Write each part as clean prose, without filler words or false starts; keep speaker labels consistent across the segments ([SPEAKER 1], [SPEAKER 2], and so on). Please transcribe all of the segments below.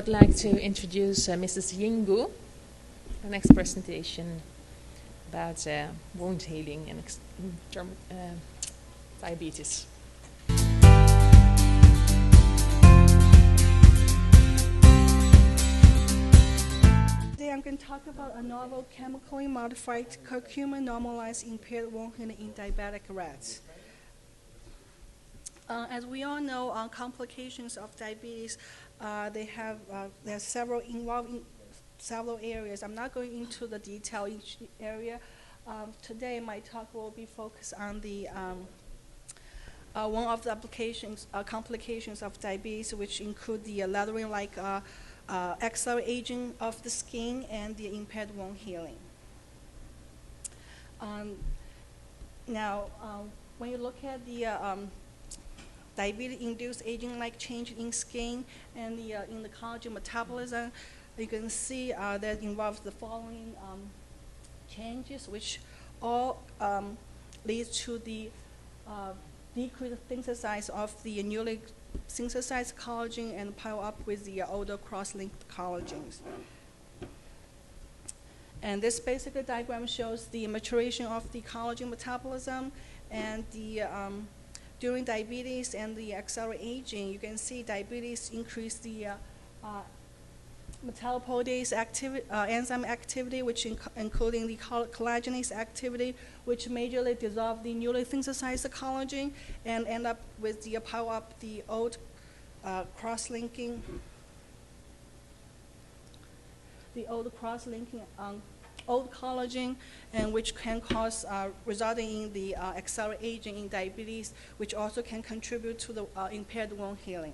[SPEAKER 1] I'd like to introduce Mrs. Ying, the next presentation about wound healing and diabetes.
[SPEAKER 2] Today I'm going to talk about a novel chemically modified curcumin normalized impaired wound healing in diabetic rats. As we all know, complications of diabetes, there are several involving several areas. I'm not going into the detail each area. Today my talk will be focused on the one of the complications of diabetes, which include the lathering-like axillary aging of the skin and the impaired wound healing. Now, when you look at the diabetes-induced aging-like change in skin and in the collagen metabolism, you can see that involves the following changes, which all lead to the decreased synthesis of the newly synthesized collagen and pile up with the older cross-linked collagens. And this basically diagram shows the maturation of the collagen metabolism and the during diabetes and the accelerated aging. You can see diabetes increase the metalloprotease enzyme activity, which including the collagenase activity, which majorly dissolve the newly synthesized collagen and end up with the pile up the old cross-linking, old collagen, and which can cause resulting in the accelerated aging in diabetes, which also can contribute to the impaired wound healing.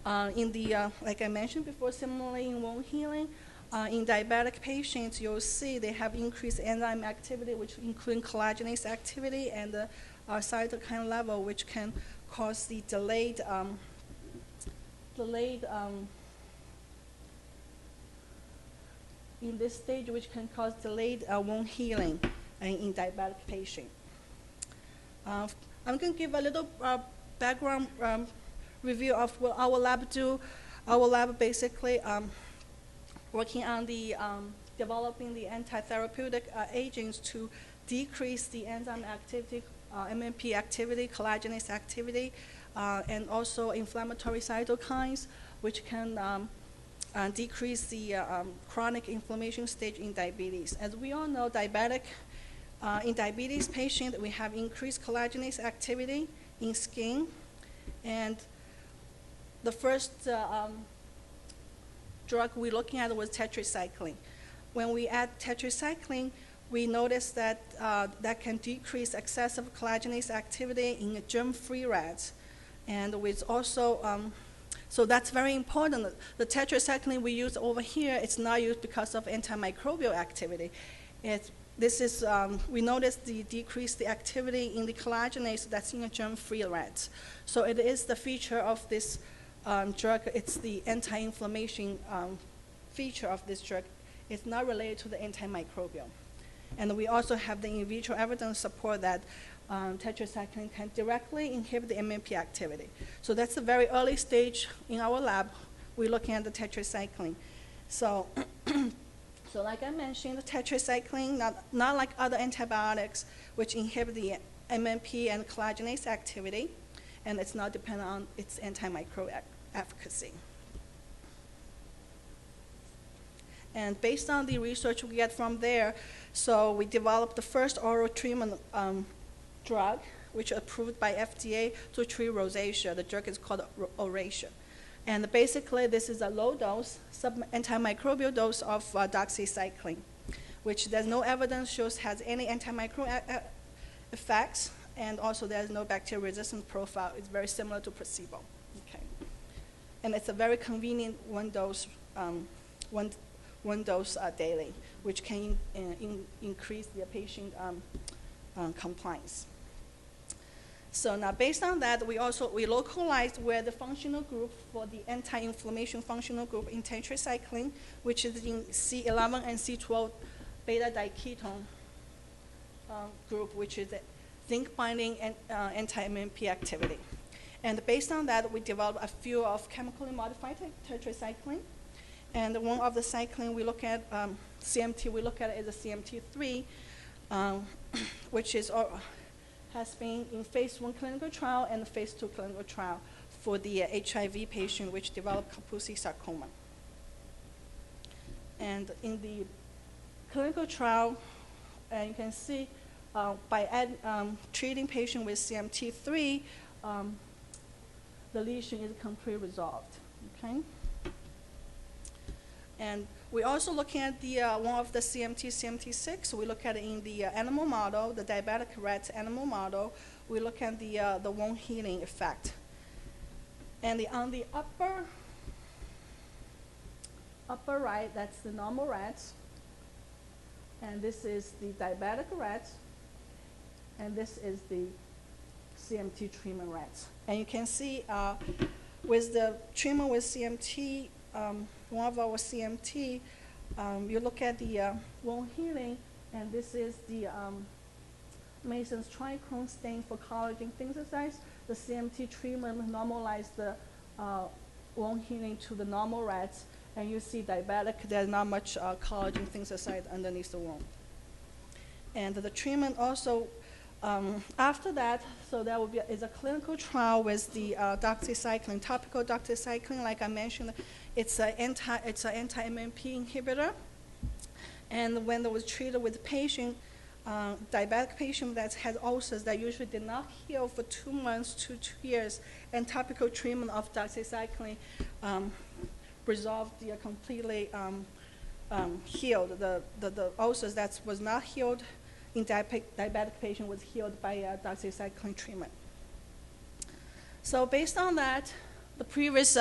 [SPEAKER 2] Like I mentioned before, similarly in wound healing, in diabetic patients, you'll see they have increased enzyme activity, which include collagenase activity and the cytokine level, which can cause the delayed in this stage, which can cause delayed wound healing in diabetic patient. I'm going to give a little background review of what our lab do. Our lab basically working on the developing the anti-therapeutic agents to decrease the enzyme activity, MMP activity, collagenase activity, and also inflammatory cytokines, which can decrease the chronic inflammation stage in diabetes. As we all know, in diabetes patients, we have increased collagenase activity in skin, and the first drug we're looking at was tetracycline. When we add tetracycline, we noticed that that can decrease excessive collagenase activity in germ-free rats, and with also so that's very important. The tetracycline we use over here, it's not used because of antimicrobial activity. We noticed the decrease the activity in the collagenase that's in a germ-free rats. So it is the feature of this drug. It's the anti-inflammation feature of this drug. It's not related to the antimicrobial. And we also have the in vitro evidence support that tetracycline can directly inhibit the MMP activity. So that's a very early stage in our lab. We're looking at the tetracycline. So, so like I mentioned, the tetracycline, not like other antibiotics, which inhibit the MMP and collagenase activity, and it's not dependent on its antimicrobial efficacy. And based on the research we get from there, so we developed the first oral treatment drug, which is approved by FDA to treat rosacea. The drug is called Oracea. And basically, this is a low-dose, antimicrobial dose of doxycycline, which there's no evidence shows has any antimicrobial effects, and also there's no bacterial resistance profile. It's very similar to placebo. Okay. And it's a very convenient one dose daily, which can increase the patient compliance. So now based on that, we localized where the functional group for the anti-inflammation functional group in tetracycline, which is in C11 and C12 beta diketone group, which is zinc-binding and anti-MMP activity. And based on that, we developed a few of chemically modified tetracycline. And one of the cycline we look at, CMT, we look at it as a CMT3, which is, has been in phase 1 clinical trial and phase 2 clinical trial for the HIV patient which developed Kaposi sarcoma. And in the clinical trial, you can see by treating patient with CMT3, the lesion is completely resolved, okay? And we're also looking at the one of the CMT6. We look at it in the animal model, the diabetic rat animal model. We look at the wound healing effect. And on the upper right, that's the normal rats. And this is the diabetic rats. And this is the CMT treatment rats. And you can see with the treatment with CMT, one of our CMT, you look at the wound healing, and this is the Mason's trichrome stain for collagen synthesis. The CMT treatment normalized the wound healing to the normal rats, and you see diabetic, there's not much collagen synthesized underneath the wound. And the treatment also, after that, so there will be is a clinical trial with the doxycycline, topical doxycycline, like I mentioned. It's an anti-MMP inhibitor. And when it was treated with patient, diabetic patient that had ulcers that usually did not heal for 2 months to 2 years, and topical treatment of doxycycline resolved the completely healed. The ulcers that was not healed in diabetic patient was healed by doxycycline treatment. So based on that, the previous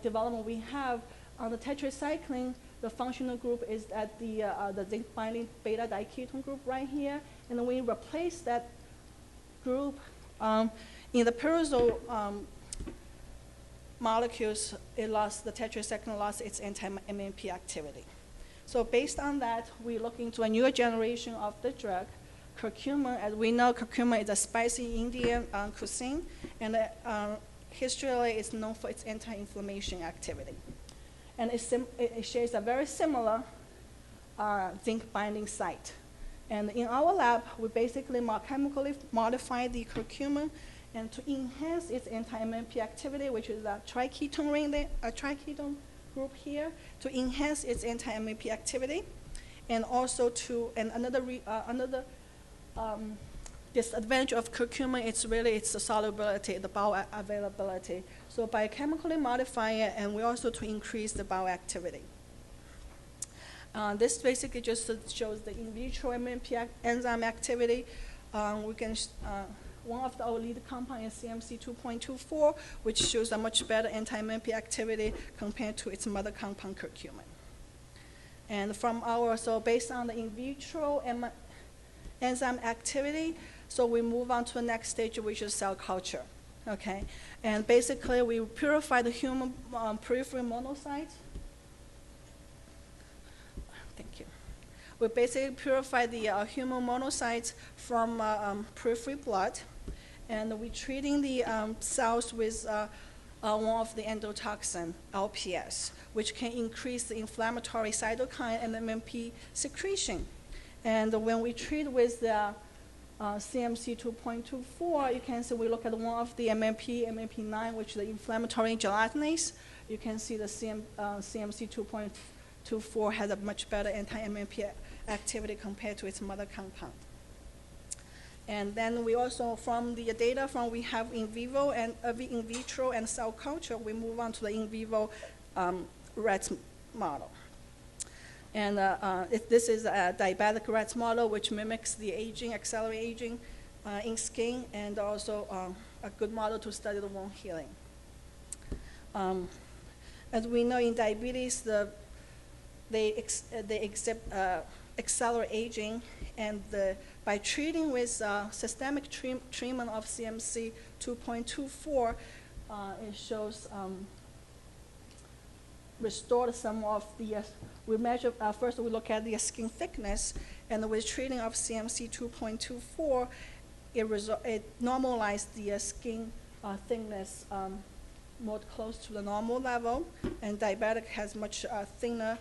[SPEAKER 2] development we have on the tetracycline, the functional group is at the zinc-binding beta di-ketone group right here, and then we replace that group in the pyrazole molecules. The tetracycline lost its anti-MMP activity. So based on that, we look into a newer generation of the drug, curcumin. As we know, curcumin is a spicy Indian cuisine, and historically it's known for its anti-inflammation activity. And it shares a very similar zinc binding site. And in our lab, we basically chemically modify the curcumin and to enhance its anti-MMP activity, which is a tri-ketone ring there, a tri-ketone group here, to enhance its anti-MMP activity, and also to another disadvantage of curcumin, it's the solubility, the bioavailability. So by chemically modifying it, and we also to increase the bioactivity. This basically just shows the in vitro MMP enzyme activity. One of our lead compound is CMC 2.24, which shows a much better anti-MMP activity compared to its mother compound curcumin. And so based on the in vitro enzyme activity, so we move on to the next stage, which is cell culture, okay? And basically, we purify the human peripheral monocytes. Thank you. We basically purify the human monocytes from peripheral blood, and we're treating the cells with one of the endotoxin, LPS, which can increase the inflammatory cytokine and MMP secretion. And when we treat with the CMC 2.24, you can see we look at one of the MMP9, which is the inflammatory gelatinase. You can see the CMC 2.24 has a much better anti-MMP activity compared to its mother compound. And then we also, from the data we have in vivo and in vitro and cell culture, we move on to the in vivo rat model. And this is a diabetic rat model, which mimics the aging, accelerated aging in skin, and also a good model to study the wound healing. As we know, in diabetes, they exhibit accelerated aging, and by treating with systemic treatment of CMC 2.24, it shows restored some of the, we measure, first we look at the skin thickness, and with treating of CMC 2.24, it normalized the skin thickness more close to the normal level, and diabetic has much thinner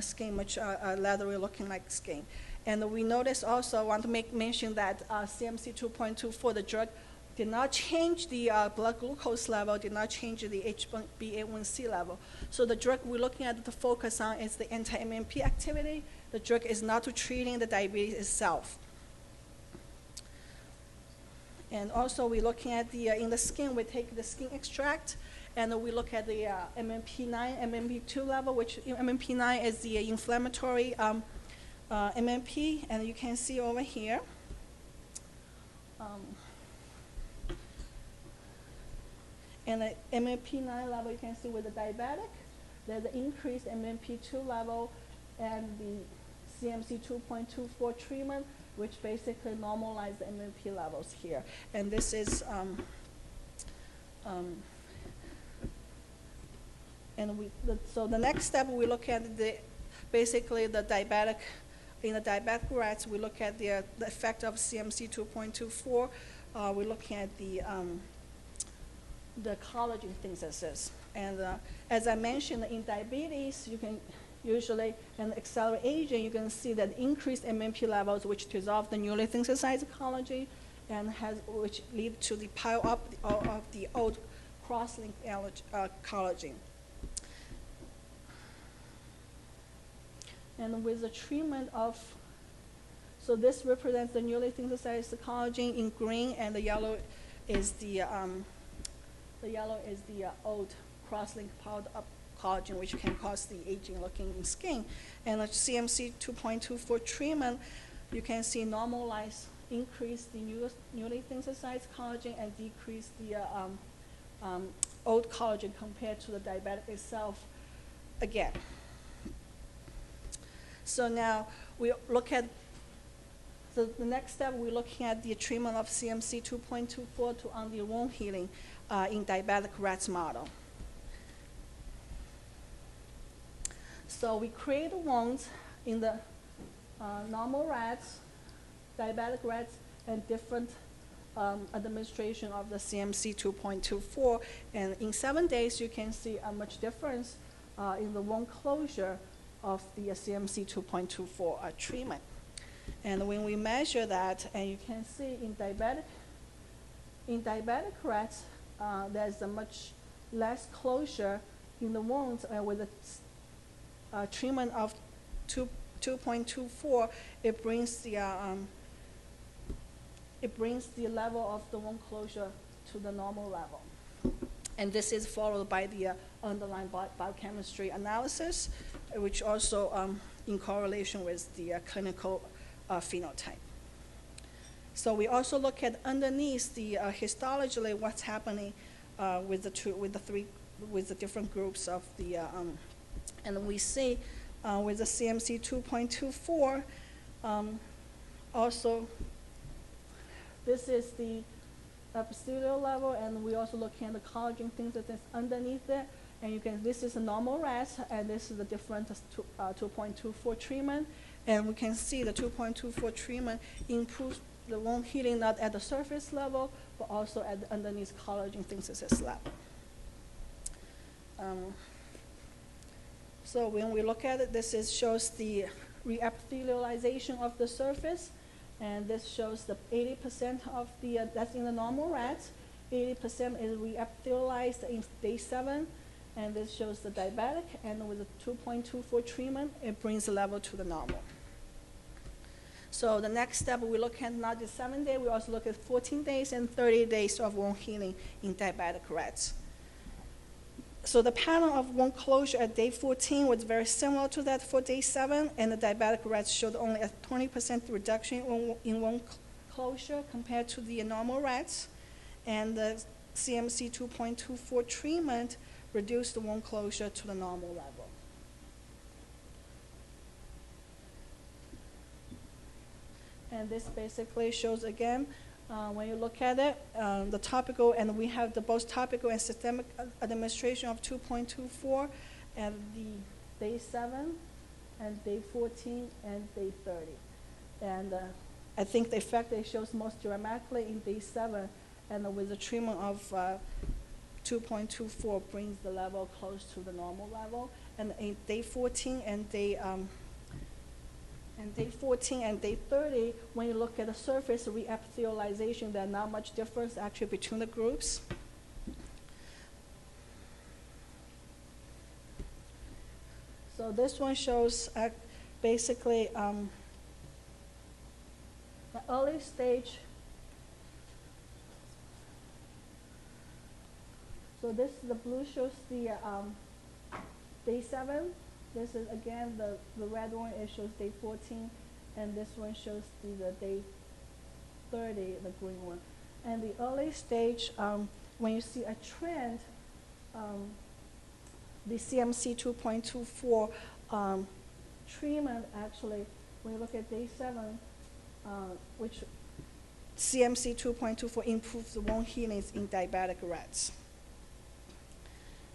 [SPEAKER 2] skin, much leathery looking like skin. And we notice also, I want to make mention that CMC 2.24, the drug did not change the blood glucose level, did not change the HbA1c level. So the drug we're looking at to focus on is the anti-MMP activity. The drug is not to treating the diabetes itself. And also we're looking at the, in the skin, we take the skin extract, and we look at the MMP9, MMP2 level, which MMP9 is the inflammatory MMP, and you can see over here. And the MMP9 level, you can see with the diabetic, there's an increased MMP2 level, and the CMC 2.24 treatment, which basically normalized the MMP levels here. And this is, so the next step, we look at basically the diabetic. In the diabetic rats, we look at the effect of CMC 2.24. We're looking at the collagen synthesis. And as I mentioned, in diabetes, you can usually, in accelerate aging, you can see that increased MMP levels, which dissolve the newly synthesized collagen, and which lead to the pile up of the old cross-linked collagen. And with the treatment of, so this represents the newly synthesized collagen in green, and the yellow is the old cross-linked piled up collagen, which can cause the aging-looking skin. And the CMC 2.24 treatment, you can see normalize, increase the newly synthesized collagen and decrease the old collagen compared to the diabetic itself again. So now we look at, so the next step, we're looking at the treatment of CMC 2.24 on the wound healing in diabetic rats model. So we create wounds in the normal rats, diabetic rats, and different administration of the CMC 2.24. And in 7 days, you can see a much difference in the wound closure of the CMC 2.24 treatment. And when we measure that, and you can see in diabetic rats, there's a much less closure in the wounds, and with the treatment of 2.24, it brings the level of the wound closure to the normal level. And this is followed by the underlying biochemistry analysis, which also in correlation with the clinical phenotype. So we also look at underneath the histologically what's happening with the different groups of the, and we see with the CMC 2.24, also this is the epithelial level, and we also looking at the collagen things that is underneath it. And you can, this is a normal rat, and this is the different 2.24 treatment. And we can see the 2.24 treatment improves the wound healing not at the surface level, but also at the underneath collagen synthesis level. So when we look at it, this shows the re-epithelialization of the surface. And this shows the 80% of the, that's in the normal rats, 80% is re-epithelialized in day 7. And this shows the diabetic, and with the 2.24 treatment, it brings the level to the normal. So the next step, we look at not just 7 days, we also look at 14 days and 30 days of wound healing in diabetic rats. So the pattern of wound closure at day 14 was very similar to that for day 7, and the diabetic rats showed only a 20% reduction in wound closure compared to the normal rats. And the CMC 2.24 treatment reduced the wound closure to the normal level. And this basically shows again, when you look at it, the topical, and we have the both topical and systemic administration of 2.24 at the day 7 and day 14 and day 30. And I think the effect it shows most dramatically in day 7, and with the treatment of 2.24 brings the level close to the normal level. And in day 14 and day 30, when you look at the surface reepithelialization, there's not much difference actually between the groups. So this one shows basically the early stage. So this, the blue shows the day 7. This is again the red one, it shows day 14, and this one shows the day 30, the green one. And the early stage, when you see a trend, the CMC 2.24 treatment actually, when you look at day 7, which CMC 2.24 improves the wound healings in diabetic rats.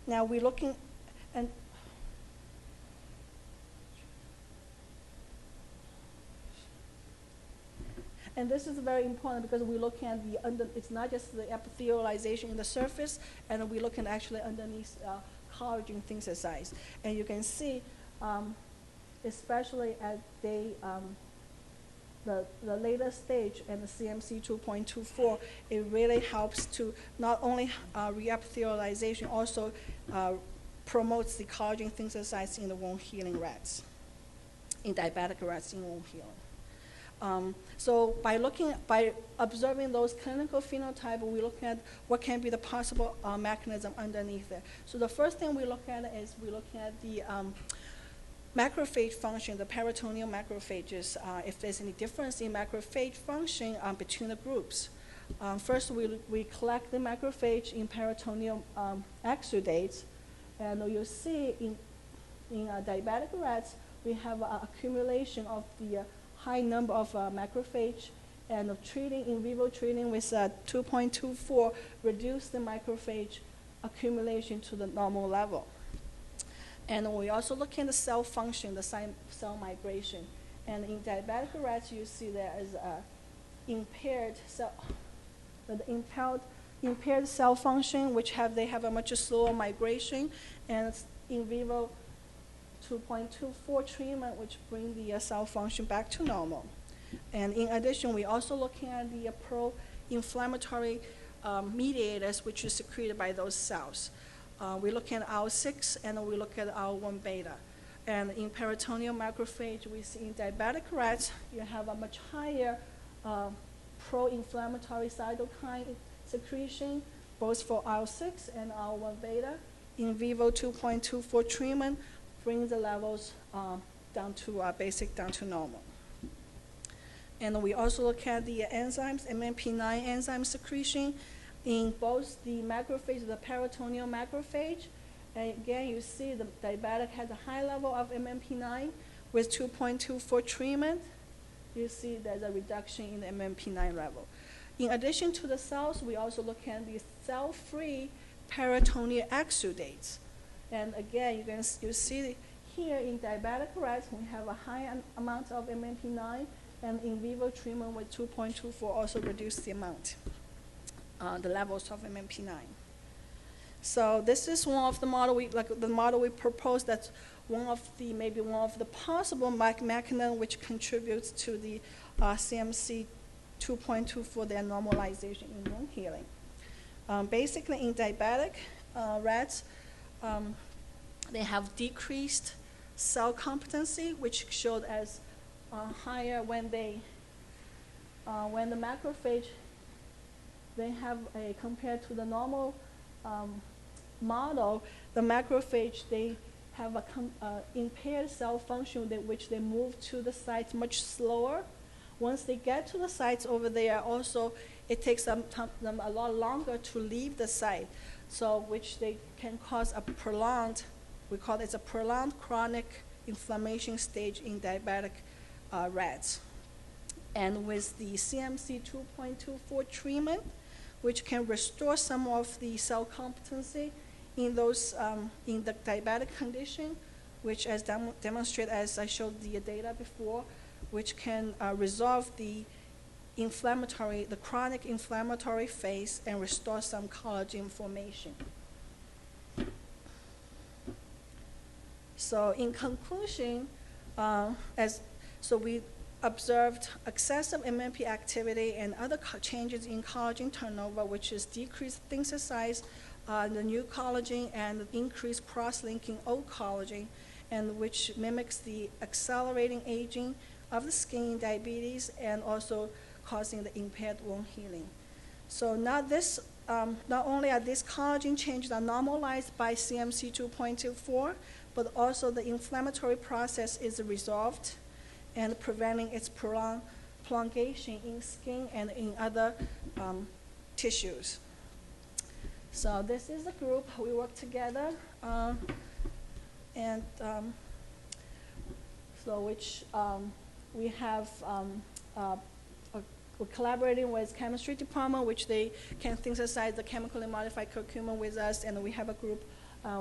[SPEAKER 2] Now we're looking, and this is very important because we're looking at it's not just the epithelialization in the surface, and we're looking actually underneath collagen synthesized. And you can see, especially at day, the later stage and the CMC 2.24, it really helps to not only reepithelialization, also promotes the collagen synthesized in the wound healing rats, in diabetic rats in wound healing. So by observing those clinical phenotype, we're looking at what can be the possible mechanism underneath there. So the first thing we look at is we're looking at the macrophage function, the peritoneal macrophages, if there's any difference in macrophage function between the groups. First, we collect the macrophage in peritoneal exudates, and you'll see in diabetic rats, we have accumulation of the high number of macrophage, and in vivo treating with 2.24 reduce the macrophage accumulation to the normal level. And we also look at the cell function, the cell migration. And in diabetic rats, you see there is impaired cell function, which they have a much slower migration, and in vivo 2.24 treatment, which bring the cell function back to normal. And in addition, we also looking at the pro-inflammatory mediators, which is secreted by those cells. We look at IL-6 and we look at IL-1 beta. And in peritoneal macrophage, we see in diabetic rats, you have a much higher pro-inflammatory cytokine secretion, both for IL-6 and IL-1 beta. In vivo 2.24 treatment brings the levels down to normal. And we also look at the enzymes, MMP9 enzyme secretion in both the macrophage, the peritoneal macrophage. And again, you see the diabetic has a high level of MMP9 with 2.24 treatment. You see there's a reduction in the MMP9 level. In addition to the cells, we also look at the cell-free peritoneal exudates. And again, you see here in diabetic rats, we have a high amount of MMP9, and in vivo treatment with 2.24 also reduce the amount, the levels of MMP9. So this is one of the model we proposed. That's maybe one of the possible mechanism which contributes to the CMC 2.24, their normalization in wound healing. Basically, in diabetic rats, they have decreased cell competency, which showed as higher when the macrophage, they have compared to the normal model, the macrophage, they have a impaired cell function which they move to the sites much slower. Once they get to the sites over there, also it takes them a lot longer to leave the site, so which they can cause a prolonged, we call it a prolonged chronic inflammation stage in diabetic rats. And with the CMC 2.24 treatment, which can restore some of the cell competency in those in the diabetic condition, which as demonstrated as I showed the data before, which can resolve the the chronic inflammatory phase and restore some collagen formation. So in conclusion, we observed excessive MMP activity and other changes in collagen turnover, which is decreased synthesized the new collagen and increased cross-linking old collagen, and which mimics the accelerating aging of the skin in diabetes and also causing the impaired wound healing. So now not only are these collagen changes are normalized by CMC 2.24, but also the inflammatory process is resolved and preventing its prolongation in skin and in other tissues. So this is a group, we work together, we have, we're collaborating with chemistry department, which they can synthesize the chemically modified curcumin with us, and we have a group,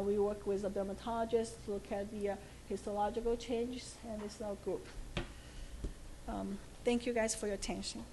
[SPEAKER 2] we work with a dermatologist to look at the histological changes, and this is our group. Thank you guys for your attention.